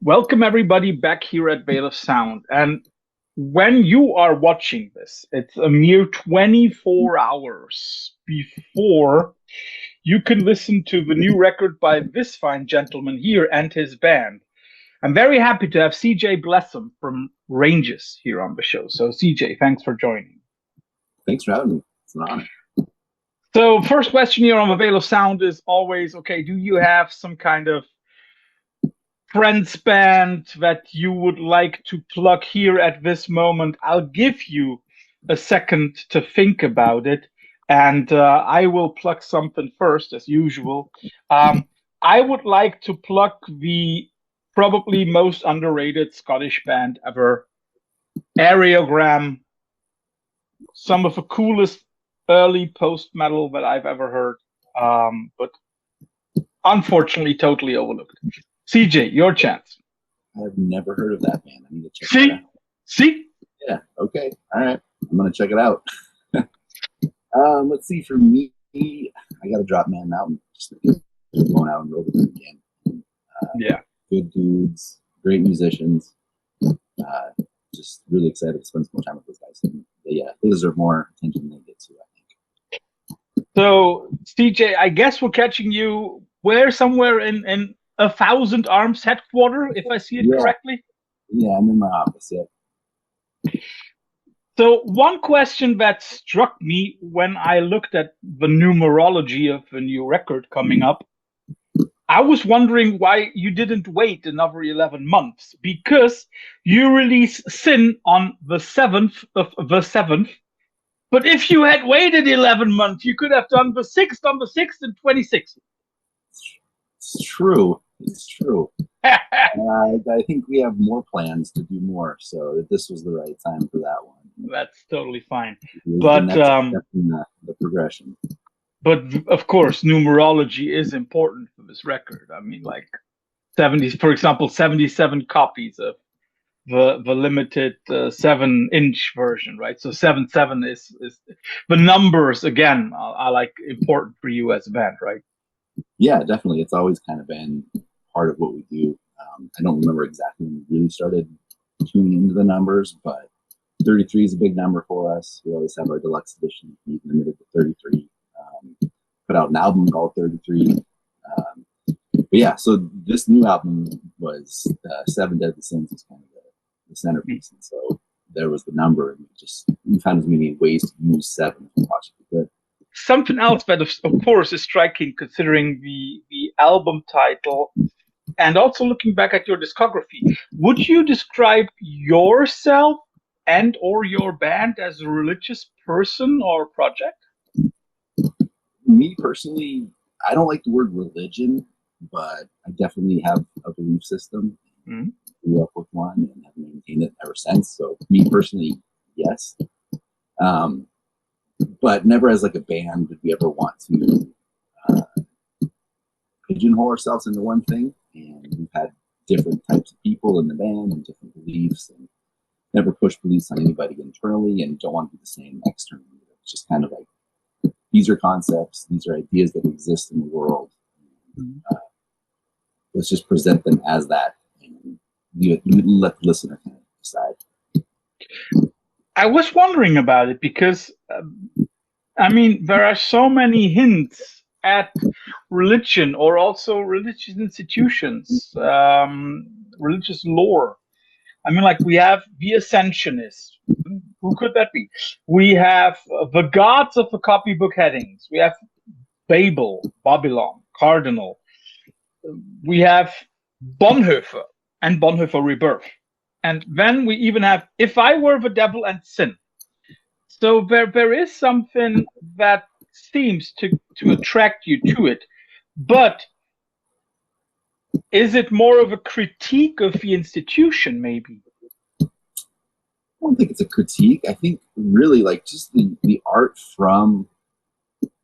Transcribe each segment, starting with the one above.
Welcome everybody back here at Veil of Sound. And when you are watching this, it's a mere 24 hours before you can listen to the new record by this fine gentleman here and his band. I'm very happy to have CJ Blessum from Ranges here on the show. So CJ, thanks for joining. Thanks for having me. It's an honor. So first question here on the Veil of Sound is always, okay, do you have some kind of friends band that you would like to plug here at this moment? I'll give you a second to think about it, and I will plug something first, as usual. I would like to plug the probably most underrated Scottish band ever, Areogram. Some of the coolest early post-metal that I've ever heard, but unfortunately totally overlooked. CJ, your chance. I've never heard of that band. I need to check See? it out. See? Yeah, okay. All right. I'm going to check it out. Let's see. For me, I got to drop Man Mountain. Just going out and over them again. Yeah. Good dudes, great musicians. Just really excited to spend some more time with those guys. And they deserve more attention than they get to, I think. So, CJ, I guess we're catching you where somewhere in a Thousand Arms headquarter, if I see it correctly. Yeah, I'm in my office. Yeah. So one question that struck me when I looked at the numerology of the new record coming up, I was wondering why you didn't wait another 11 months, because you release Sin on the 7th of the 7th. But if you had waited 11 months, you could have done the 6th on the 6th and 26th. It's true. It's true. I think we have more plans to do more, so this was the right time for that one. That's totally fine. But the progression. But of course, numerology is important for this record. I mean, like 70, for example, 77 copies of the limited 7-inch version, right? So 7/7 is the numbers again are like important for you as a band, right? Yeah, definitely. It's always kind of been part of what we do. I don't remember exactly when we really started tuning into the numbers, but 33 is a big number for us. We always have our deluxe edition, limited to 33. Put out an album called 33. But yeah, so this new album was 7 Deadly Sins was kind of the centerpiece. And so there was the number, and we found as many ways to use 7 as possibly could. Something else that, of course, is striking considering the album title and also looking back at your discography. Would you describe yourself and or your band as a religious person or project? Me personally, I don't like the word religion, but I definitely have a belief system. Mm-hmm. Grew up with one and have maintained it ever since. So me personally, yes. But never as like a band would we ever want to pigeonhole ourselves into one thing. And we've had different types of people in the band and different beliefs, and never push beliefs on anybody internally and don't want to be the same externally. It's just kind of like, these are concepts, these are ideas that exist in the world. Let's just present them as that and let the listener kind of decide. I was wondering about it because, I mean, there are so many hints at religion or also religious institutions, religious lore. I mean, like we have the Ascensionists. Who could that be? We have the gods of the copybook headings. We have Babel, Babylon, Cardinal. We have Bonhoeffer and Bonhoeffer Rebirth. And then we even have If I Were the Devil and Sin. So there is something that seems to attract you to it. But is it more of a critique of the institution, maybe? I don't think it's a critique. I think really like just the art from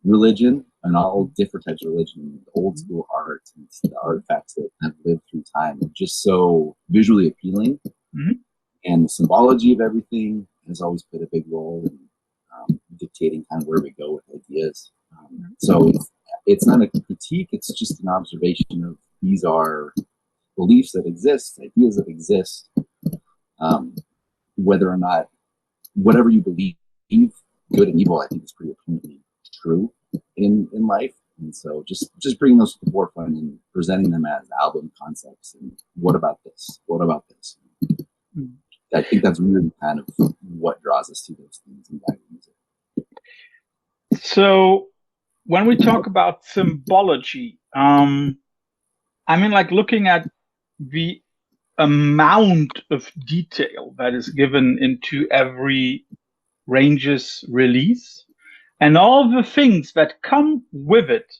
religion and all different types of religion, old school art and the artifacts that have lived through time are just so visually appealing. Mm-hmm. And the symbology of everything has always played a big role in dictating kind of where we go with ideas. So it's not a critique, it's just an observation of these are beliefs that exist, ideas that exist, whether or not whatever you believe, good and evil, I think is pretty apparently true in life. And so just bringing those to the forefront and presenting them as album concepts. And what about this? What about this? I think that's really kind of what draws us to those things in guided music. So when we talk about symbology, I mean, like looking at the amount of detail that is given into every Range's release and all the things that come with it,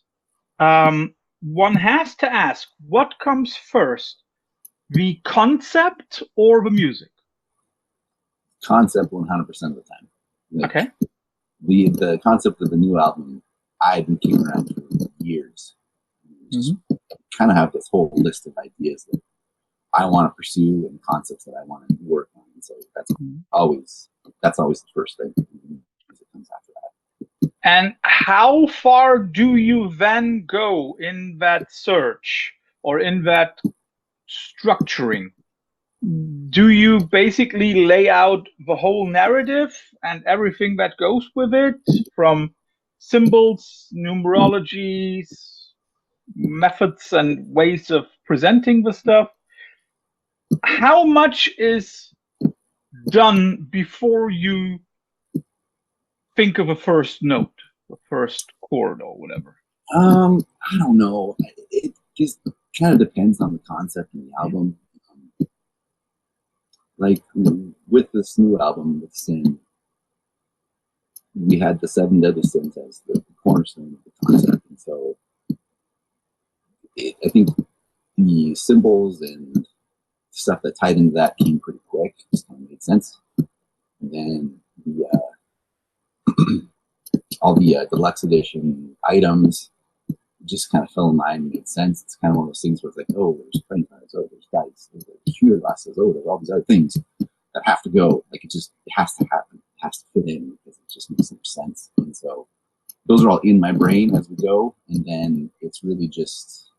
one has to ask, what comes first, the concept or the music? Concept 100% of the time. Like, okay. The concept of the new album, I've been kicking around for years. Just kind of have this whole list of ideas that I want to pursue and concepts that I want to work on. And so that's always the first thing that comes after that. And how far do you then go in that search or in that structuring? Do you basically lay out the whole narrative and everything that goes with it, from symbols, numerologies, methods and ways of presenting the stuff? How much is done before you think of a first note, a first chord or whatever? I don't know. It just kind of depends on the concept and the album. Like with this new album with Sin, we had the 7 deadly sins as the cornerstone of the concept. And so I think the symbols and stuff that tied into that came pretty quick. Just kind of made sense. And then all the deluxe edition items just kind of fell in line and made sense. It's kind of one of those things where it's like, oh, there's playing cards, oh, there's dice, there's shooter glasses, oh, there's all these other things that have to go. Like it has to happen, it has to fit in because it just makes so much sense. And so those are all in my brain as we go, and then it's really just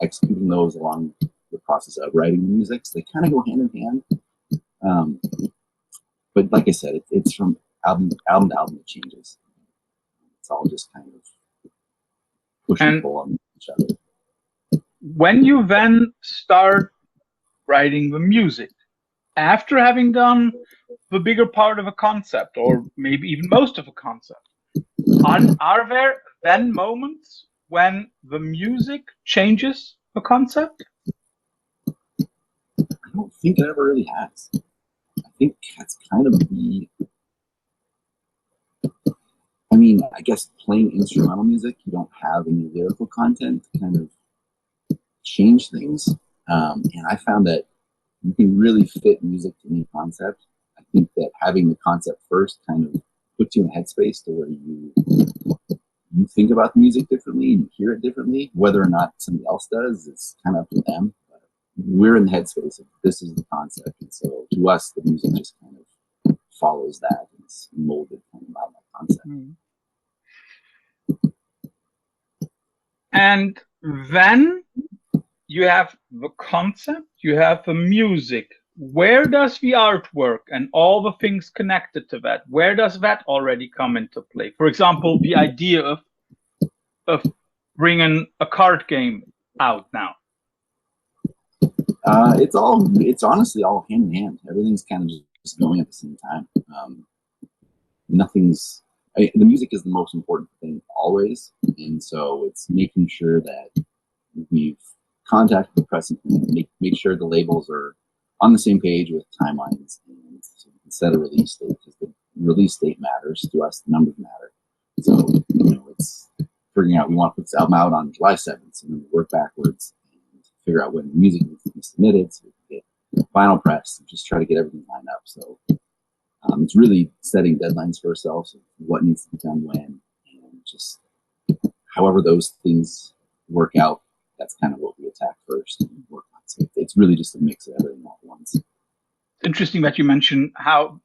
executing those along the process of writing the music. So they kind of go hand in hand. But like I said, it's from album to album, it changes. It's all just kind of push and pull on each other. When you then start writing the music, after having done the bigger part of a concept, or maybe even most of a concept, are there then moments when the music changes the concept? I don't think it ever really has. I think that's kind of I guess playing instrumental music, you don't have any lyrical content to kind of change things. And I found that you can really fit music to any concept. I think that having the concept first kind of puts you in a headspace to where you think about the music differently and hear it differently. Whether or not somebody else does, it's kind of up to them. But we're in the headspace of this is the concept. And so to us, the music just kind of follows that. It's molded kind of by that concept. And then you have the concept, you have the music. Where does the artwork and all the things connected to that, where does that already come into play? For example, the idea of bringing a card game out now. It's honestly all hand in hand. Everything's kind of just going at the same time. The music is the most important thing always, and so it's making sure that we've contacted the press and make sure the labels are on the same page with timelines, and so we can set a release date because the release date matters to us. The numbers matter. So it's figuring out we want to put this album out on July 7th, and then we work backwards and figure out when the music needs to be submitted so we can get final press and just try to get everything lined up. So it's really setting deadlines for ourselves of what needs to be done when, and just however those things work out, that's kind of what we attack first and work on. So it's really just a mix of everything all at once. It's interesting that you mentioned how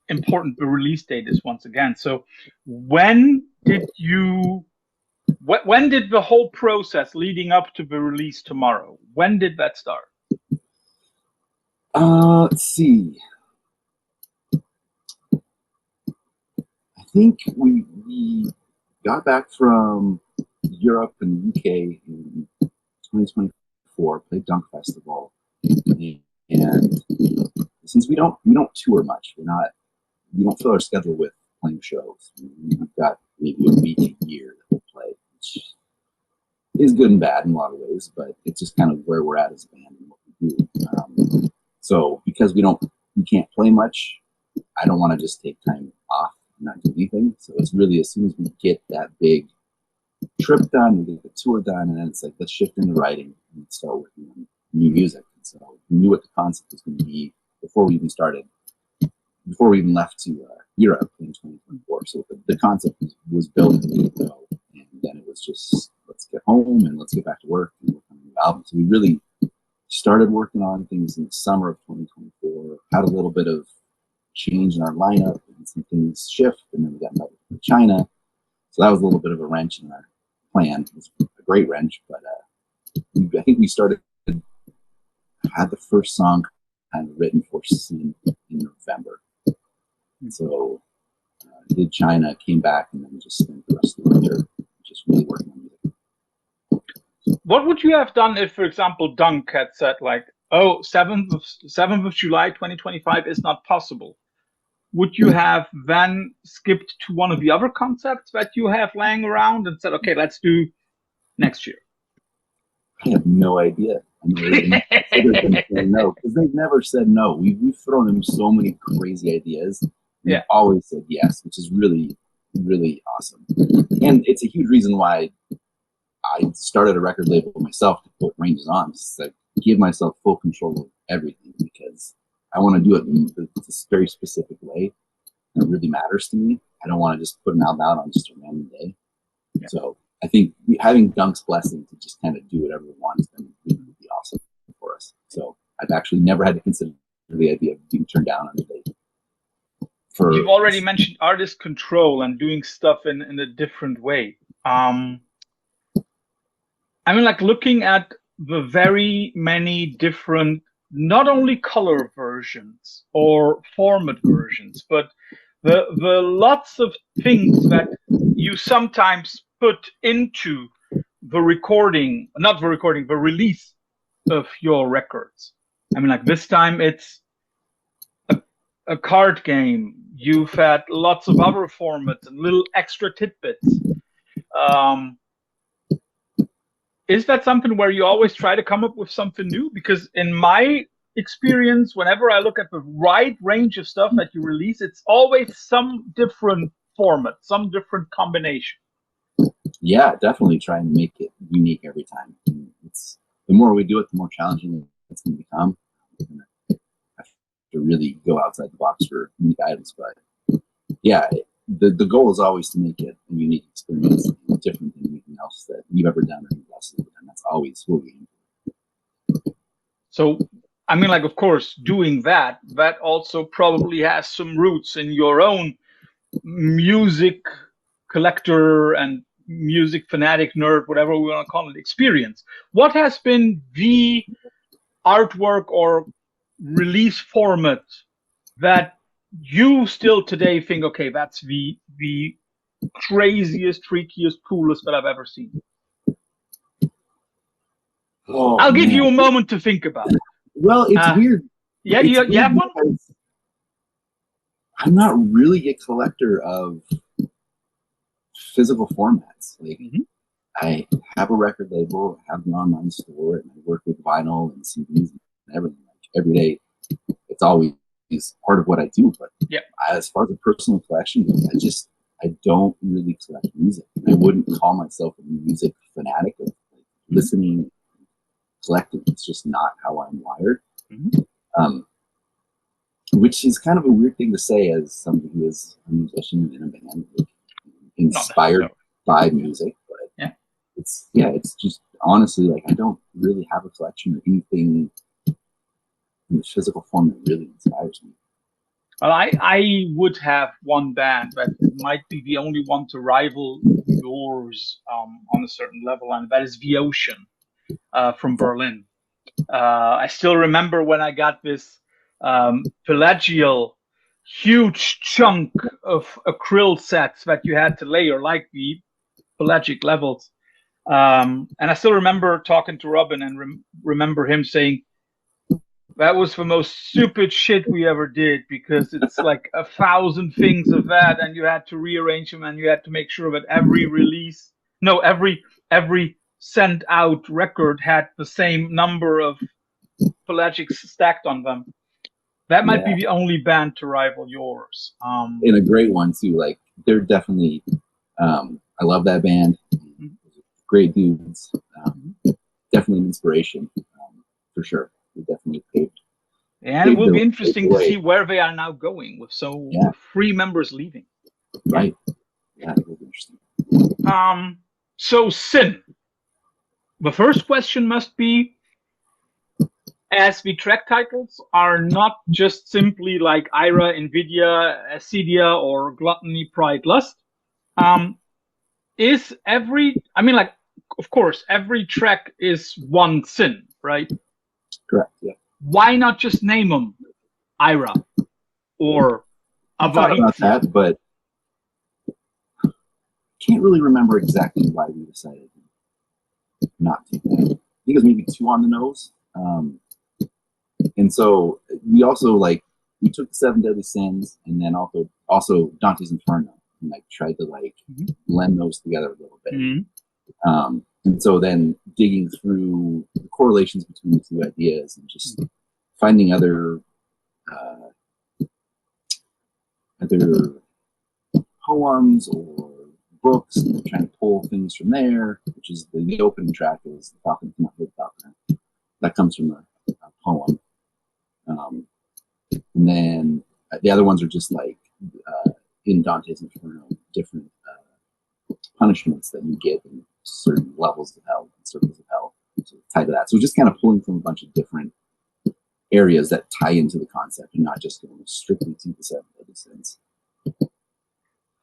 important the release date is once again. So when did you When did the whole process leading up to the release tomorrow, when did that start? Let's see. I think we got back from Europe and the UK in 2024, played Dunk Festival, and since we don't tour much, we don't fill our schedule with playing shows. We've got maybe a week a year that we'll play, which is good and bad in a lot of ways, but it's just kind of where we're at as a band and what we do. So because we can't play much, I don't want to just take time off and not do anything. So it's really as soon as we get that big trip done, we get the tour done, and then it's like, let's shift into writing and start working on new music. And so we knew what the concept was going to be before we even left to Europe in 2024. So the concept was built and go, and then it was just, let's get home and let's get back to work and work on a new album. So we really started working on things in the summer of 2024, had a little bit of change in our lineup and some things shift, and then we got invited to China. So that was a little bit of a wrench in our plan. It was a great wrench, but I think we had the first song kind of written for Sin in November. And so did China, came back, and then we just spent the rest of the winter just really working on music. What would you have done if, for example, Dunk had said like, oh, 7th of July 2025 is not possible? Would you have then skipped to one of the other concepts that you have laying around and said, okay, let's do next year? I have no idea. No, because they've never said no. We've thrown them so many crazy ideas. They've always said yes, which is really, really awesome. And it's a huge reason why I started a record label myself to put Ranges on. It's like give myself full control of everything, because I want to do it in a very specific way. And it really matters to me. I don't want to just put an album out on just a random day. Yeah. So I think having Dunk's blessing to just kind of do whatever we want has been really awesome for us. So I've actually never had to consider the idea of being turned down on a date. You've already mentioned artist control and doing stuff in a different way. I mean, like looking at the very many different, not only color versions or format versions, but the lots of things that you sometimes put into the recording, not the recording, the release of your records. I mean, like this time it's a card game. You've had lots of other formats and little extra tidbits. Is that something where you always try to come up with something new? Because in my experience, whenever I look at the right range of stuff that you release, it's always some different format, some different combination. Yeah, definitely try and make it unique every time. It's the more we do it, the more challenging it's going to become. We're going to have to really go outside the box for unique items. But yeah, the goal is always to make it a unique experience, different than anything else that you've ever done or anything else you've ever done. That's always what we aim for. So, I mean, like, of course, doing that also probably has some roots in your own music collector and music fanatic nerd, whatever we want to call it, experience. What has been the artwork or release format that you still today think, okay, that's the craziest, freakiest, coolest that I've ever seen? Oh, I'll give you a moment to think about it. Well, it's weird. Yeah, you have one? I'm not really a collector of physical formats. Like, I have a record label, I have an online store, and I work with vinyl and CDs and everything. Like every day, it's always part of what I do. But as far as a personal collection, I don't really collect music. I wouldn't call myself a music fanatic of like listening, collecting. It's just not how I'm wired. Which is kind of a weird thing to say as somebody who is a musician in a band, like, inspired by music. But it's just honestly, like, I don't really have a collection or anything in the physical form that really inspires me. Well, I would have one band that might be the only one to rival the yours on a certain level, and that is The Ocean from Berlin. I still remember when I got this pelagial huge chunk of acryl sets that you had to layer, like the pelagic levels. And I still remember talking to Robin and remember him saying, that was the most stupid shit we ever did, because it's like 1,000 things of that, and you had to rearrange them, and you had to make sure that every sent out record had the same number of pelagics stacked on them. That might be the only band to rival yours. And a great one too. Like, they're definitely, I love that band. Great dudes. Definitely an inspiration, for sure. They definitely paved. And it will be interesting to see where they are now going with with 3 members leaving. Right. Yeah, it will be interesting. So Sin. The first question must be, as the track titles are not just simply like Ira, Invidia, Acedia, or Gluttony, Pride, Lust, is of course, every track is one sin, right? Correct, yeah. Why not just name them Ira or I thought about that, but can't really remember exactly why we decided not to. I think it was maybe too on the nose. And so we also we took the 7 Deadly Sins and then also Dante's Inferno and tried to blend those together a little bit. And so then digging through the correlations between the 2 ideas and just finding other poems or books and trying to pull things from there, which is the opening track is the Falcon Cannot Live Without Them. That comes from a poem. And then the other ones are just in Dante's Inferno, different punishments that you get in certain levels of hell and circles of hell tied to that. So just kind of pulling from a bunch of different areas that tie into the concept and not just going strictly to the 7 Deadly Sins.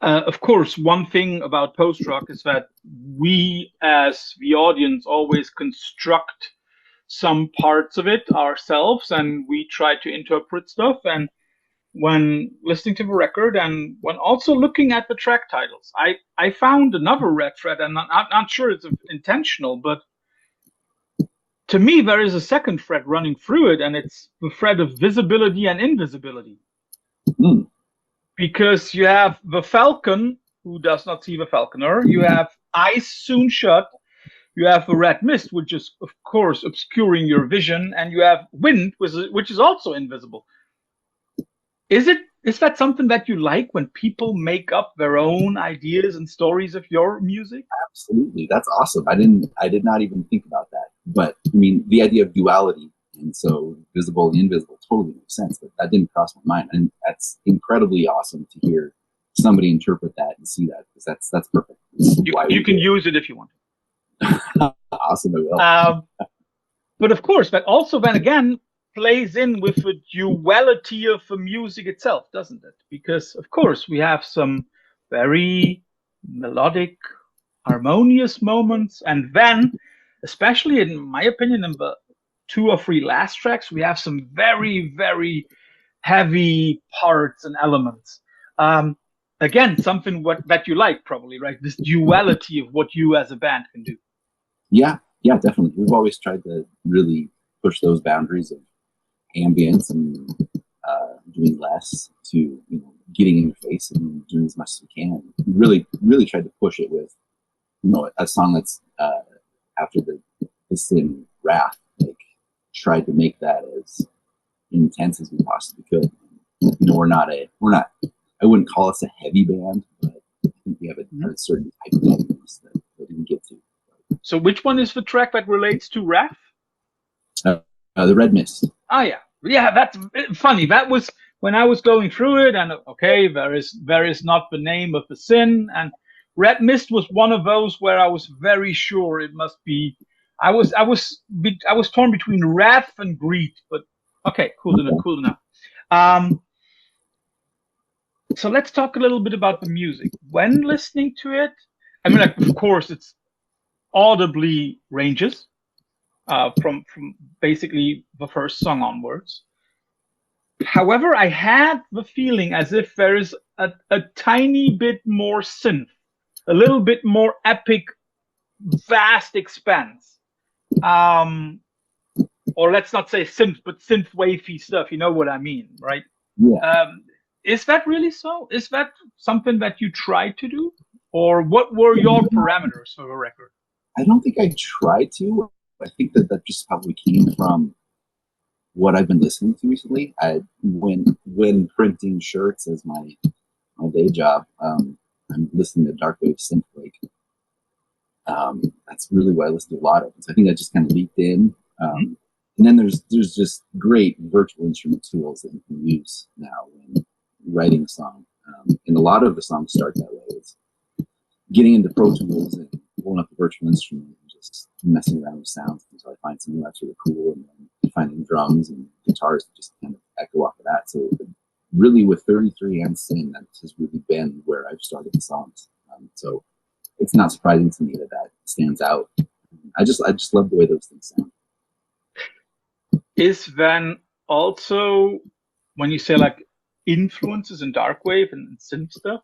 Of course, one thing about post-rock is that we, as the audience, always construct some parts of it ourselves, and we try to interpret stuff. And when listening to the record and when also looking at the track titles, I found another red thread, and I'm not sure it's intentional, but to me there is a second thread running through it, and it's the thread of visibility and invisibility. Because you have the falcon who does not see the falconer, you have eyes soon shut, you have the red mist, which is of course obscuring your vision, and you have wind, which is also invisible. Is that something that you like when people make up their own ideas and stories of your music? Absolutely, that's awesome. I did not even think about that, but I mean, the idea of duality, and so visible and invisible, totally makes sense. But that didn't cross my mind, and that's incredibly awesome to hear somebody interpret that and see that, because that's perfect. You can use it if you want. Awesome, I will. But of course, that also then again plays in with the duality of the music itself, doesn't it? Because of course we have some very melodic, harmonious moments, and then, especially in my opinion, in the 2 or 3 last tracks, we have some very, very heavy parts and elements. Again, something that you like, probably, right? This duality of what you as a band can do. Yeah, definitely. We've always tried to really push those boundaries of ambience and doing less to getting in your face and doing as much as we can. We really tried to push it with a song that's after the sin Wrath, tried to make that as intense as we possibly could. We're not I wouldn't call us a heavy band, but I think we have a certain type of heaviness that we didn't get to. So which one is the track that relates to Wrath? The Red Mist. Oh yeah, that's funny. That was when I was going through it, and okay, there is not the name of the sin, and Red Mist was one of those where I was very sure it must be. I was torn between wrath and greed, but okay, cool enough. So let's talk a little bit about the music. When listening to it, I mean, like, of course, it's audibly ranges from basically the first song onwards. However, I had the feeling as if there is a tiny bit more synth, a little bit more epic, vast expanse. Or let's not say synth, but synth wavy stuff. You know what I mean, right? Yeah. Is that really so? Is that something that you tried to do? Or what were your parameters for the record? I don't think I tried to. I think that just probably came from what I've been listening to recently. When printing shirts as my day job, I'm listening to darkwave synth. That's really what I listen to a lot of. So I think that just kind of leaked in. And then there's just great virtual instrument tools that you can use now when writing a song. And a lot of the songs start that way. It's getting into Pro Tools and pulling up the virtual instrument and just messing around with sounds until I find something that's really cool, and then finding drums and guitars that just kind of echo off of that. So really with 33 and Sing, that has really been where I've started the songs. So it's not surprising to me that stands out. I just love the way those things sound. Is then also, when you say like influences in darkwave and synth stuff,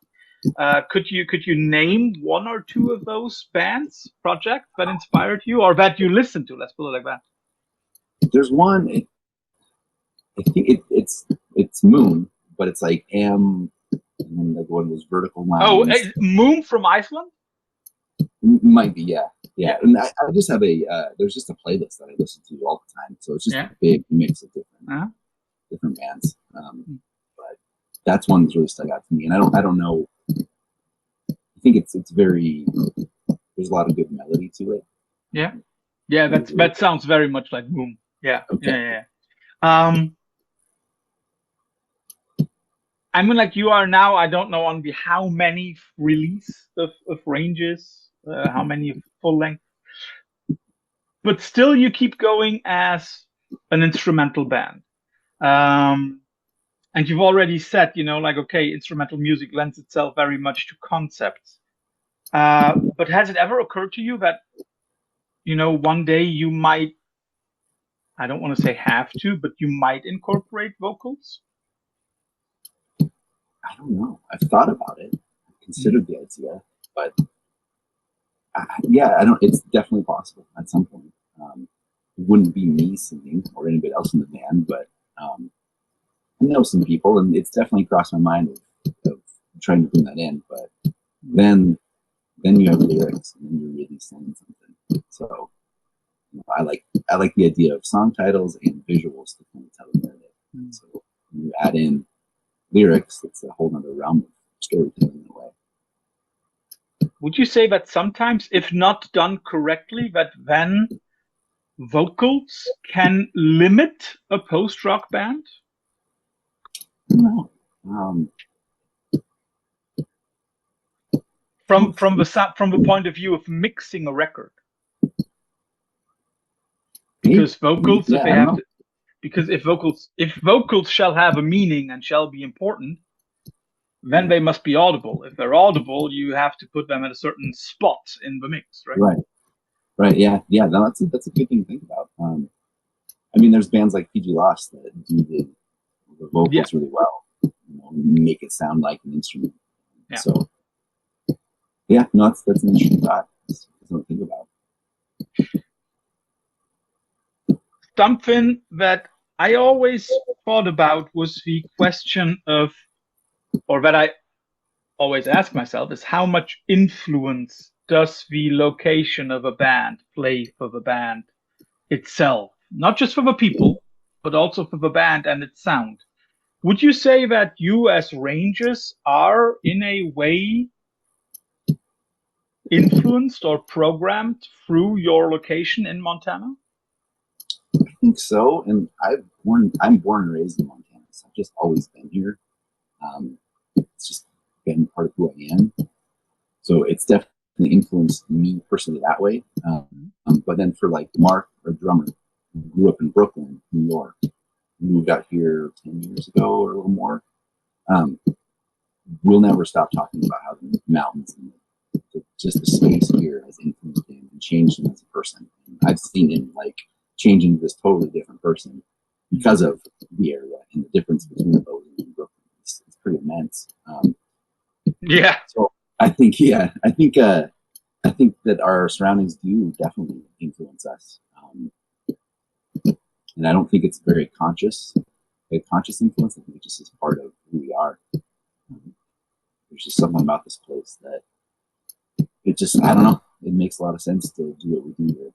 could you name one or two of those bands, projects that inspired you or that you listened to? Let's put it like that. There's one. I think it's Moon, but it's like M, and then like one was Vertical Lines. Oh, Moon from Iceland? Might be, yeah. And I just have there's just a playlist that I listen to all the time, so it's just a big mix of different bands. But that's one that's really stuck out to me, and I don't know. I think it's very. There's a lot of good melody to it. Yeah. That sounds very much like Moon. Yeah. Okay. Yeah. I mean, like you are now, I don't know on how many release of ranges, how many full length, but still you keep going as an instrumental band. And you've already said, like, okay, instrumental music lends itself very much to concepts. But has it ever occurred to you that, one day you might, I don't want to say have to, but you might incorporate vocals? I don't know. I've thought about it. I've considered the idea, but I don't. It's definitely possible at some point. It wouldn't be me singing or anybody else in the band, but I know some people, and it's definitely crossed my mind of trying to bring that in. But then you have lyrics, and then you're really saying something. So I like the idea of song titles and visuals to kind of tell a narrative. So when you add in lyrics, it's a whole other realm of storytelling in a way. Would you say that sometimes, if not done correctly, that then vocals can limit a post-rock band? No. From the point of view of mixing a record, because vocals, if vocals shall have a meaning and shall be important, then they must be audible. If they're audible, you have to put them at a certain spot in the mix, right? Right. Yeah. No, that's a good thing to think about. I mean, there's bands like PG Lost that do the vocals really well, make it sound like an instrument. Yeah. So, yeah, no, that's an interesting thought. That's something to think about. Something that I always thought about was the question of, or that I always ask myself, is how much influence does the location of a band play for the band itself? Not just for the people, but also for the band and its sound. Would you say that you as Rangers are in a way influenced or programmed through your location in Montana? I think so, and I'm born and raised in Montana, so I've just always been here. It's just been part of who I am. So it's definitely influenced me personally that way. But then for like Mark, our drummer, who grew up in Brooklyn, New York, moved out here 10 years ago or a little more. We'll never stop talking about how the mountains and the just the space here has influenced him and changed him as a person. And I've seen him like change into this totally different person because of the area and the difference between Bozeman and Brooklyn. It's pretty immense. Yeah. So I think that our surroundings do definitely influence us. And I don't think it's a conscious influence. I think it just is part of who we are. There's just something about this place that I don't know, it makes a lot of sense to do what we do here.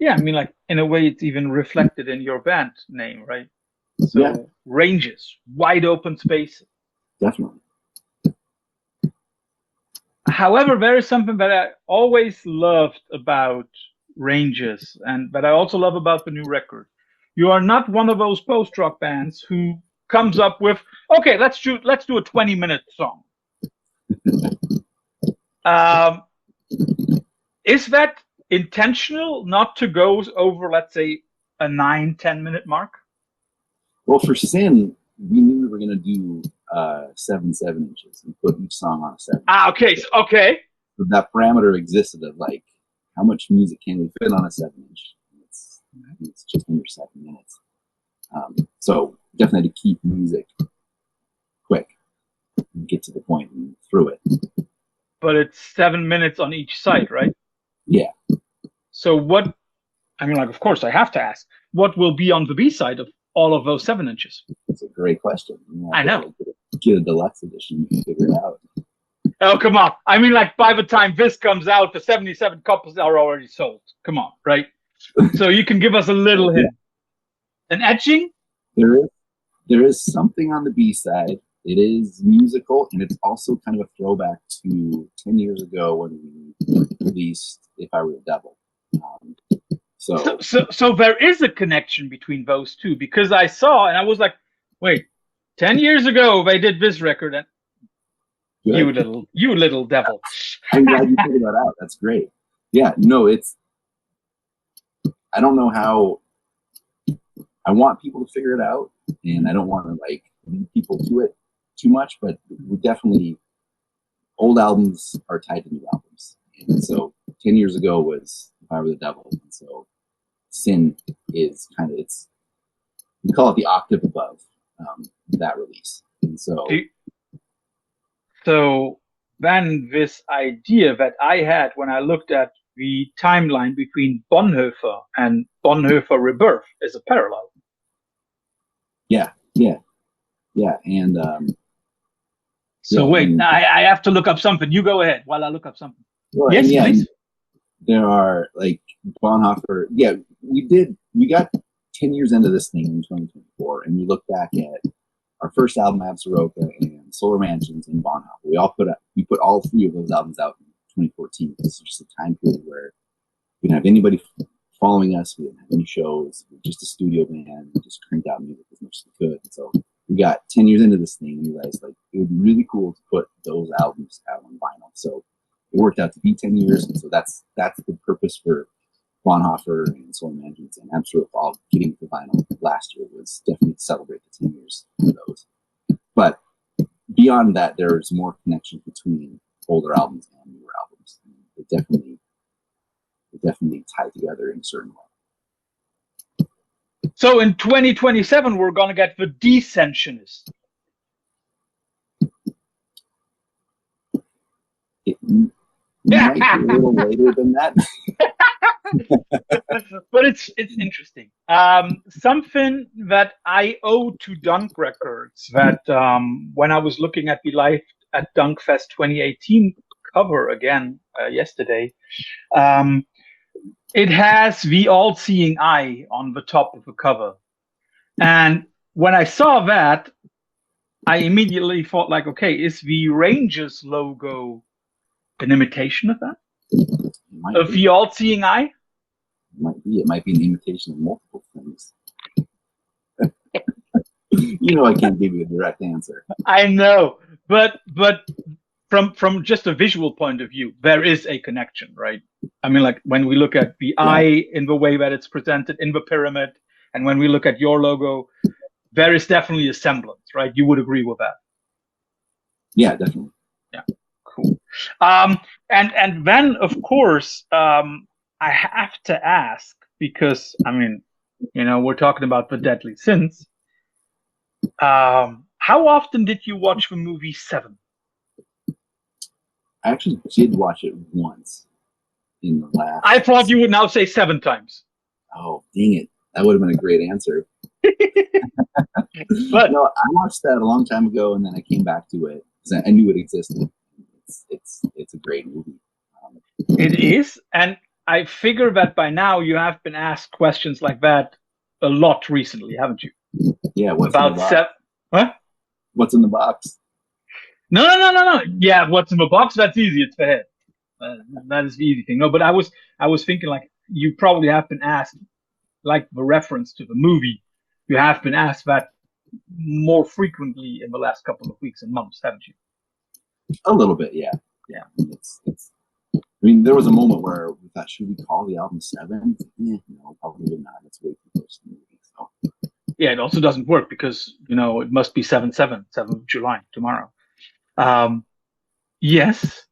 Yeah, I mean, like, in a way, it's even reflected in your band name, right? So, yeah. Ranges, wide open space. Definitely. However, there is something that I always loved about Ranges, and that I also love about the new record. You are not one of those post-rock bands who comes up with, okay, let's do a 20-minute song. Is that intentional, not to go over, let's say, a 9-10 minute mark? Well, for Sin, we knew we were going to do 7 7-inches and put each song on a 7. Okay. Okay. So that parameter existed of like, how much music can we fit on a 7-inch? It's just under 7 minutes. So definitely to keep music quick and get to the point and through it. But it's 7 minutes on each side, right? Yeah. So what, I mean, like, of course I have to ask, what will be on the B side of all of those 7 inches? That's a great question. I know. Get a deluxe edition, you can figure it out. Oh, come on. I mean, like, by the time this comes out, the 77 copies are already sold. Come on, right? So you can give us a little hint. An etching? There is something on the B side. It is musical, and it's also kind of a throwback to 10 years ago when we released If I Were the Devil. So there is a connection between those two, because I saw and I was like, wait, 10 years ago they did this record, and you little devil. I'm glad you figured that out. That's great. Yeah, no, I don't know how. I want people to figure it out, and I don't want to like lead people to it too much, but we definitely, old albums are tied to new albums. And so 10 years ago was If I Were the Devil. And so Sin is kind of, we call it the octave above that release. And so then this idea that I had when I looked at the timeline between Bonhoeffer and Bonhoeffer Rebirth is a parallel. Yeah. And wait, I have to look up something. You go ahead while I look up something. Well, yes, please. There are like Bonhoeffer. Yeah, we got 10 years into this thing in 2024, and we look back at our first album, Absaroka, and Solar Mansions, and Bonhoeffer. We put all 3 of those albums out in 2014. This is just a time period where we didn't have anybody following us. We didn't have any shows. We were just a studio band. We just cranked out music as much as we could. And so we got 10 years into this thing, and realized like it would be really cool to put those albums out on vinyl. So it worked out to be 10 years, and so that's the purpose for Bonhoeffer and Soul Management and Abstract all getting to vinyl last year, was definitely to celebrate the 10 years of those. But beyond that, there's more connection between older albums and newer albums. They definitely tie together in a certain way. So in 2027, we're gonna get the Descensionist. It might be a little later than that. But it's interesting. Something that I owe to Dunk Records, that when I was looking at the Live at Dunk Fest 2018 cover again yesterday, it has the all-seeing eye on the top of the cover. And when I saw that, I immediately thought, like, okay, is the Rangers logo an imitation of that? Of the all-seeing eye? It might be an imitation of multiple things. You know, I can't give you a direct answer. I know, but from just a visual point of view, there is a connection, right? I mean, like when we look at the eye in the way that it's presented in the pyramid, and when we look at your logo, there is definitely a semblance, right? You would agree with that? Yeah, definitely. Yeah, Cool. And then of course, I have to ask because I mean, we're talking about the deadly sins. How often did you watch the movie Seven? I actually did watch it once in the last. I thought you would now say 7 times. Oh, dang it. That would have been a great answer. But no, I watched that a long time ago, and then I came back to it because I knew it existed. It's a great movie. It is, and I figure that by now you have been asked questions like that a lot recently, haven't you? Yeah, what's About in the box? What? What's in the box? No. Yeah, what's in the box? That's easy. It's the head. That is the easy thing. No, but I was thinking like you probably have been asked, like the reference to the movie, you have been asked that more frequently in the last couple of weeks and months, haven't you? A little bit, yeah. Yeah. I mean, there was a moment where we thought, should we call the album Seven? No, probably not. It's way too close to the movie. So. Yeah, it also doesn't work because it must be 7/7, 7th of July tomorrow. Yes.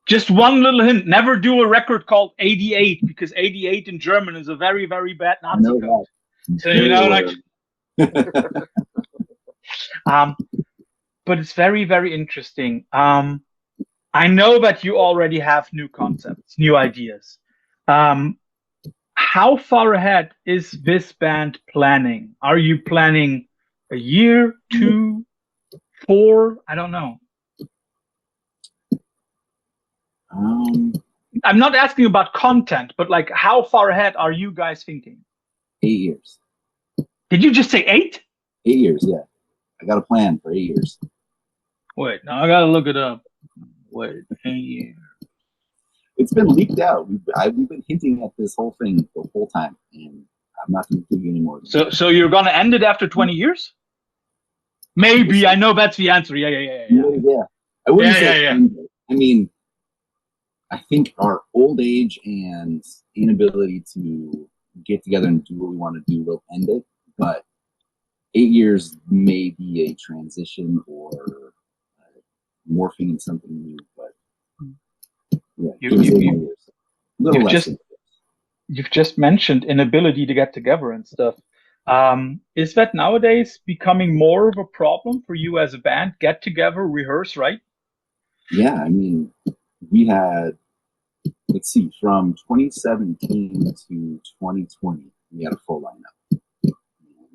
Just one little hint: never do a record called 88 because 88 in German is a very, very bad Nazi code. So but it's very, very interesting. I know that you already have new concepts, new ideas. How far ahead is this band planning? Are you planning a year, 2, 4? I don't know. I'm not asking about content, but like how far ahead are you guys thinking? 8 years. Did you just say 8? 8 years, yeah. I got a plan for 8 years. Wait, now I gotta look it up. Wait, 8 years. It's been leaked out. We've been hinting at this whole thing the whole time, and I'm not going to give you any more. So you're going to end it after 20 years? Maybe. I know that's the answer. Yeah. I wouldn't say. Yeah. I mean, I think our old age and inability to get together and do what we want to do will end it. But 8 years may be a transition or morphing into something new. But yeah, you've just mentioned inability to get together and stuff. Is that nowadays becoming more of a problem for you as a band? Get together, rehearse, right? Yeah, I mean, we had, let's see, from 2017 to 2020, we had a full lineup.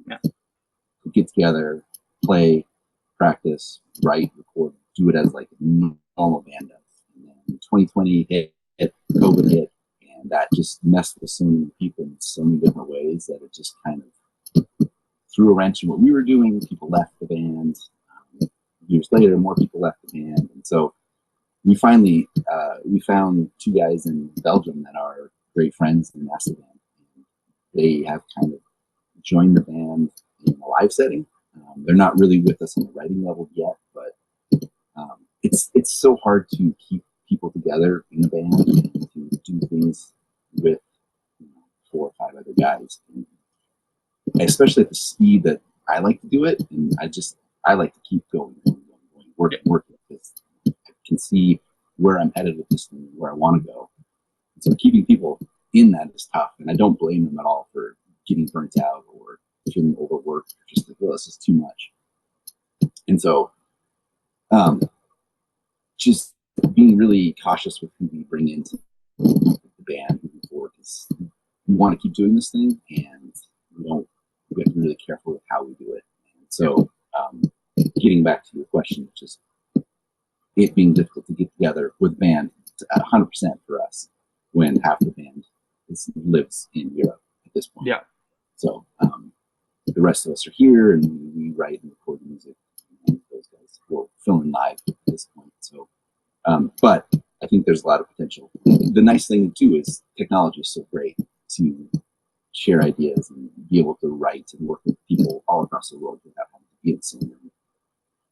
Yeah. We get together, play, practice, write, record, do it as like a normal band does. And then 2020 hit, COVID hit, and that just messed with so many people in so many different ways that it just kind of threw a wrench in what we were doing. People left the band. Years later, more people left the band, and so we finally we found 2 guys in Belgium that are great friends in Amsterdam. They have kind of joined the band in a live setting. They're not really with us on the writing level yet, but it's so hard to keep people together in a band and to do things with 4 or 5 other guys, and especially at the speed that I like to do it. And I like to keep going, working with this. I can see where I'm headed with this thing, where I want to go. And so keeping people in that is tough, and I don't blame them at all for getting burnt out or feeling overworked, or just like, well, this is too much. And so just being really cautious with who we bring into the band moving forward, because we want to keep doing this thing, and we have to be really careful with how we do it. And so getting back to your question, which is it being difficult to get together with band at 100% for us when half the band lives in Europe at this point. Yeah. So the rest of us are here, and we write and record music. And those guys will film in live at this point. So, but I think there's a lot of potential. The nice thing too is technology is so great to share ideas and be able to write and work with people all across the world without having to be in the same room.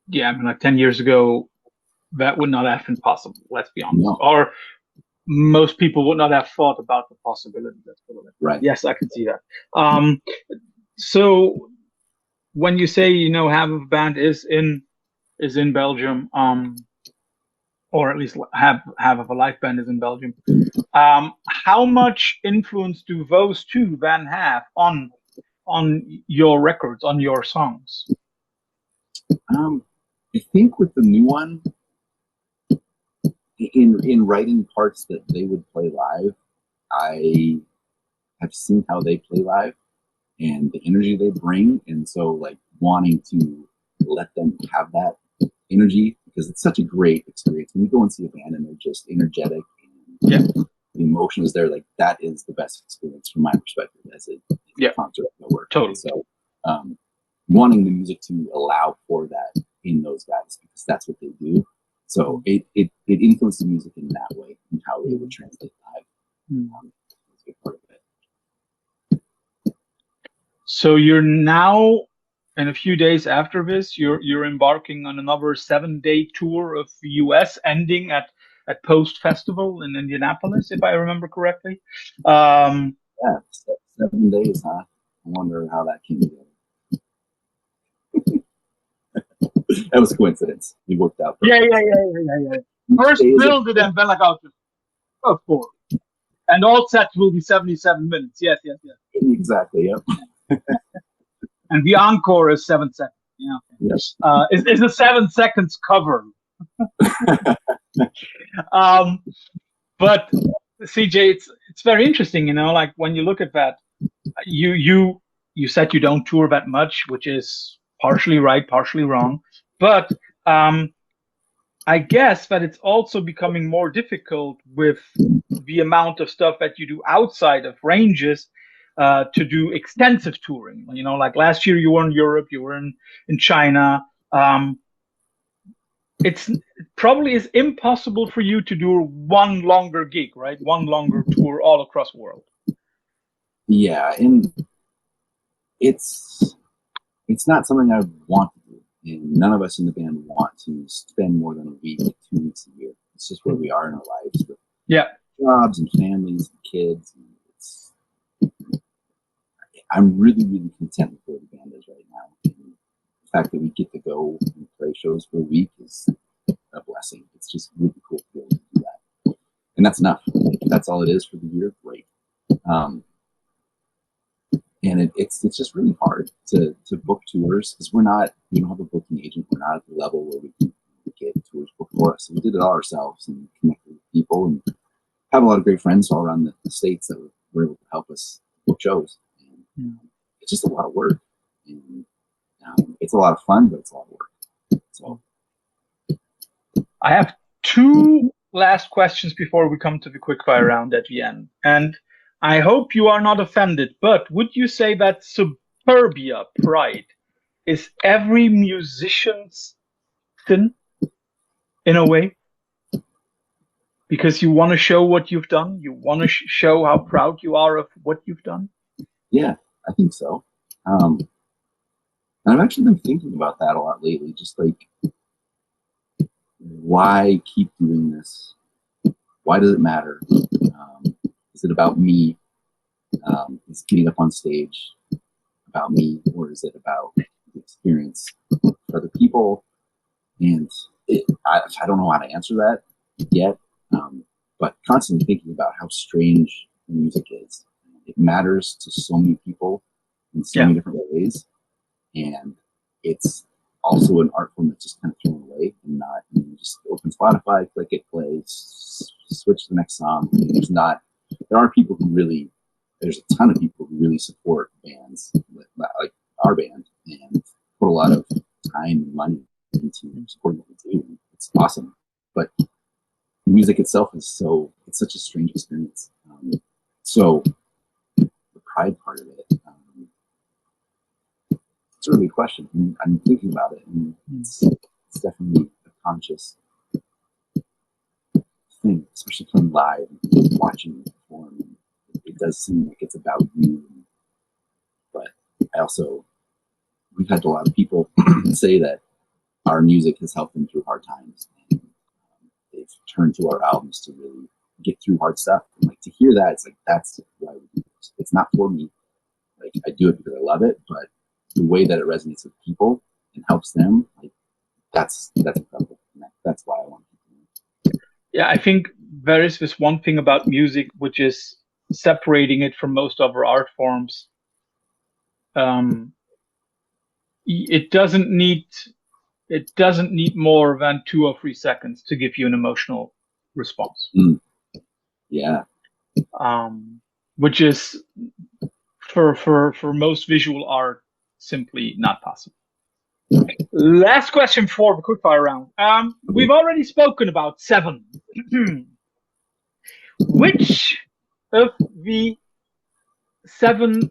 Yeah, I mean, like 10 years ago, that would not have been possible. Let's be honest. No. Or most people would not have thought about the possibility. Right. Yes, I can see that. So when you say half of the band is in Belgium, or at least half of a live band is in Belgium. How much influence do those two then have on your records, on your songs? I think with the new one, in writing parts that they would play live, I have seen how they play live and the energy they bring, and so like wanting to let them have that energy, because it's such a great experience when you go and see a band and they're just energetic and the emotion is there. Like that is the best experience from my perspective as a concert goer. Totally. So wanting the music to allow for that in those guys, because that's what they do. So it influenced the music in that way and how it would translate live. It's a big part of it. So you're now, in a few days after this, you're embarking on another 7-day tour of the U.S., ending at Post Festival in Indianapolis, if I remember correctly. Yeah, 7 days, huh? I wonder how that came together. That was a coincidence. It worked out. Yeah. First build it and then like, of course. And all sets will be 77 minutes. Yes. Exactly, yep. And the encore is 7 seconds. Yeah. Yes. Is the 7 seconds covered? But CJ, it's very interesting, like when you look at that, you said you don't tour that much, which is partially right, partially wrong. But I guess that it's also becoming more difficult with the amount of stuff that you do outside of ranges to do extensive touring. Like last year you were in Europe, you were in China. It probably is impossible for you to do one longer gig, right? One longer tour all across the world. Yeah, and it's not something I want to do. And none of us in the band want to spend more than a week, 2 weeks a year. It's just where we are in our lives with jobs and families and kids. And I'm really, really content with where the band is right now. And the fact that we get to go and play shows for a week is a blessing. It's just really cool to be able to do that. And that's enough. If that's all it is for the year, great. And it's just really hard to book tours because we don't have a booking agent. We're not at the level where we can get tours booked for us. So we did it all ourselves and connected with people and have a lot of great friends all around the states that were able to help us book shows. And it's just a lot of work. And it's a lot of fun, but it's a lot of work. So I have 2 last questions before we come to the quickfire round at the end. And I hope you are not offended, but would you say that suburbia pride is every musician's sin in a way? Because you want to show what you've done? You want to show how proud you are of what you've done? Yeah, I think so. And I've actually been thinking about that a lot lately, just like, why keep doing this? Why does it matter? Is it about me? Is getting up on stage about me, or is it about the experience for other people? And I don't know how to answer that yet, but constantly thinking about how strange music is. It matters to so many people in so many different ways, and it's also an art form that's just kind of thrown away and not, just open Spotify, click it, play, switch to the next song. There are people who really, there's a ton of people who really support bands like our band and put a lot of time and money into supporting what we do. It's awesome, but music itself is it's such a strange experience. So the pride part of it, it's a really good question. I'm thinking about it, and it's definitely a conscious thing, especially playing live and watching it perform. It does seem like it's about you, but we've had a lot of people say that our music has helped them through hard times, and they've turned to our albums to really get through hard stuff. And like, to hear that, it's like, that's why we do this. It's not for me. Like, I do it because I love it, but the way that it resonates with people and helps them, like, that's incredible. That's why I want to keep doing Yeah, I think there is this one thing about music which is separating it from most other art forms. It doesn't need more than 2 or 3 seconds to give you an emotional response. Yeah. Which is for most visual art simply not possible. Last question for the quickfire round. We've already spoken about Seven. Which of the 7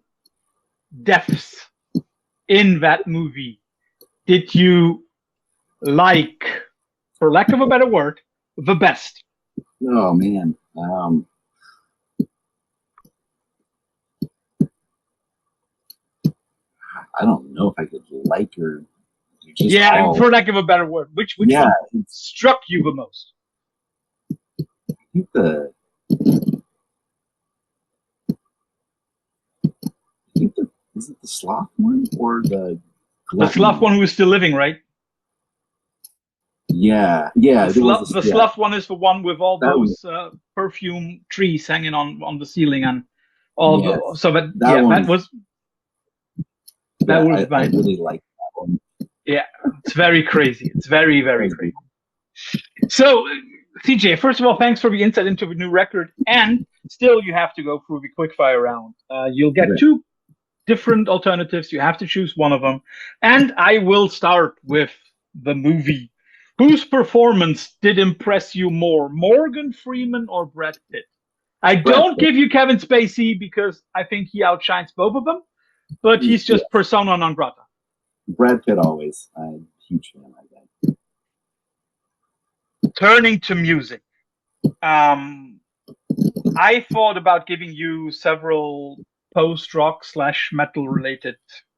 deaths in that movie did you like, for lack of a better word, the best? Oh man. I don't know if I could like or just for lack of a better word, which one struck you the most? I think is it the sloth one or the sloth one who is still living, right? Yeah. The sloth one is the one with all those perfume trees hanging on the ceiling and all. Yes. So that was I really like that one. Yeah, it's very crazy. It's very, very crazy. So, CJ, first of all, thanks for the insight into the new record. And still, you have to go through the quickfire round. You'll get 2 different alternatives. You have to choose one of them. And I will start with the movie. Whose performance did impress you more, Morgan Freeman or Brad Pitt? I don't give you Kevin Spacey because I think he outshines both of them, but he's just persona non grata. Brad Pitt always. I'm a huge fan of that. Turning to music, I thought about giving you several post-rock / metal related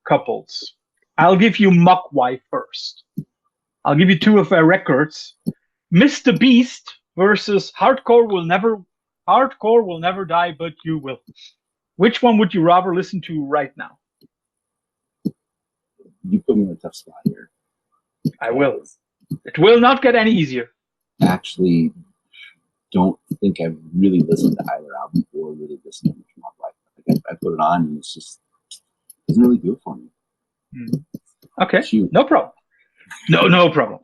couples. I'll give you Mogwai first. I'll give you 2 of their records. Mr. Beast versus Hardcore Will Never Die, But You Will. Which one would you rather listen to right now? You put me in a tough spot here. I will. It will not get any easier. Actually, don't think I've really listened to either album or really listened to Mogwai. I put it on and it doesn't really do it for me. Okay, no problem. No problem.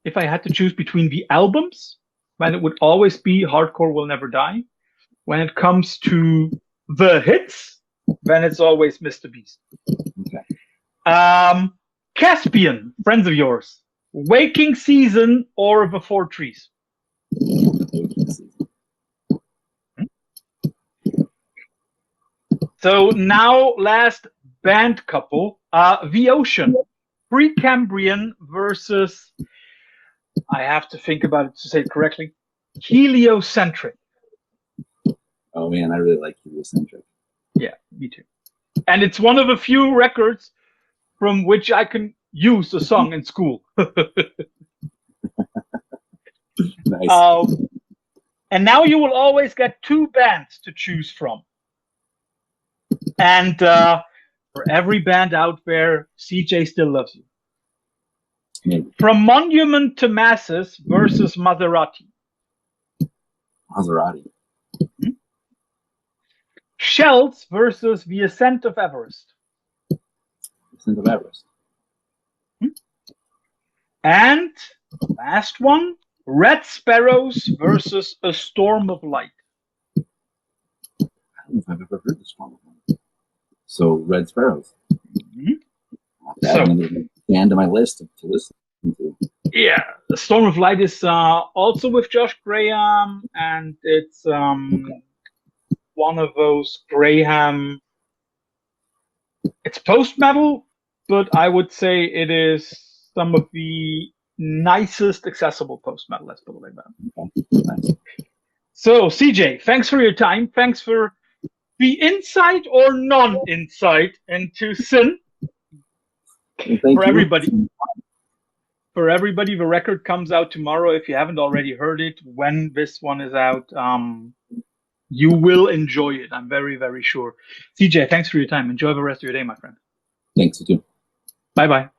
If I had to choose between the albums, then it would always be Hardcore Will Never Die. When it comes to the hits, then it's always Mr. Beast. Okay. Caspian, friends of yours, Waking Season or The Four Trees? So now, last band couple, The Ocean, Precambrian versus, I have to think about it to say it correctly, Heliocentric. Oh man, I really like Heliocentric. Yeah, me too. And it's one of the few records from which I can use a song in school. Nice. And now you will always get 2 bands to choose from. And for every band out there, CJ still loves you. Maybe. From Monument to Masses versus Maserati. Maserati. Shells versus The Ascent of Everest. Ascent of Everest. And last one, Red Sparrows versus A Storm of Light. I don't know if I've ever heard the Storm of Light. So Red Sparrows. I'll add another band to my list to listen to. Yeah, The Storm of Light is also with Josh Graham, and it's one of those Graham. It's post-metal, but I would say it is some of the nicest accessible post-metal, let's put it like that. Okay. Nice. So, CJ, thanks for your time. Thanks for the insight or non-insight into sin. For everybody. For everybody, the record comes out tomorrow. If you haven't already heard it, when this one is out, you will enjoy it. I'm very, very sure. CJ, thanks for your time. Enjoy the rest of your day, my friend. Thanks, you too. Bye-bye.